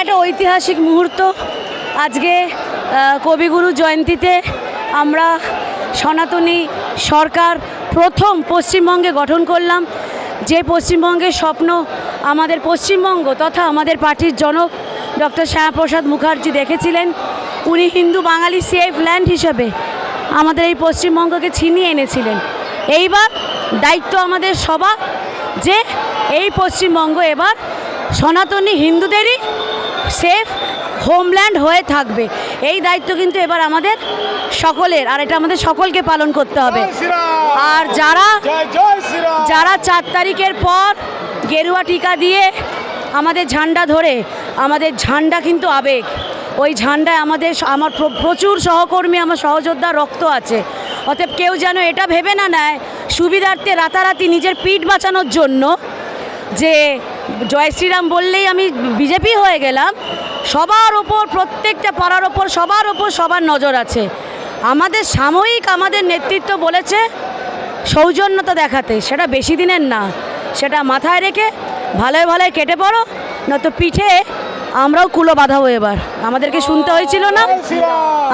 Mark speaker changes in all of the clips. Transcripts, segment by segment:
Speaker 1: একটা ঐতিহাসিক মুহূর্ত। আজকে কবিগুরু জয়ন্তীতে আমরা সনাতনী সরকার প্রথম পশ্চিমবঙ্গে গঠন করলাম। যে পশ্চিমবঙ্গের স্বপ্ন আমাদের পশ্চিমবঙ্গ তথা আমাদের পার্টির জনক ডক্টর শ্যামাপ্রসাদ মুখার্জি দেখেছিলেন। উনি হিন্দু বাঙালি সেফ ল্যান্ড হিসেবে আমাদের এই পশ্চিমবঙ্গকে ছিনিয়ে এনেছিলেন। এইবার দায়িত্ব আমাদের সবার যে এই পশ্চিমবঙ্গ এবার সনাতনী হিন্দুদেরই সেফ হোমল্যান্ড হয়ে থাকবে। এই দায়িত্ব কিন্তু এবার আমাদের সকলের, আর এটা আমাদের সকলকে পালন করতে হবে। আর যারা 4 তারিখের পর গেরুয়া টিকা দিয়ে আমাদের ঝান্ডা ধরে, আমাদের ঝান্ডা কিন্তু আবেগ, ওই ঝান্ডায় আমার প্রচুর সহকর্মী, আমার সহযোদ্ধার রক্ত আছে। অতএব কেউ যেন এটা ভেবে না নেয় সুবিধার্থে রাতারাতি নিজের পিঠ বাঁচানোর জন্য যে জয় শ্রীরাম বললেই আমি বিজেপি হয়ে গেলাম। সবার ওপর, প্রত্যেকটা পাড়ার ওপর, সবার নজর আছে। আমাদের সাময়িক আমাদের নেতৃত্ব বলেছে সৌজন্যতা দেখাতে, সেটা বেশি দিনের না। সেটা মাথায় রেখে ভালোয় ভালোয় কেটে পড়ো, নয়তো পিঠে আমরাও কুলো বাঁধাবো। এবার আমাদেরকে শুনতে হয়েছিল না,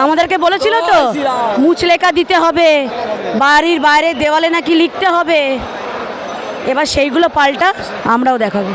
Speaker 1: আমাদেরকে বলেছিল তো মুচলেখা দিতে হবে, বাড়ির বাইরে দেওয়ালে নাকি লিখতে হবে। এবার সেইগুলো পাল্টা আমরাও দেখাবো।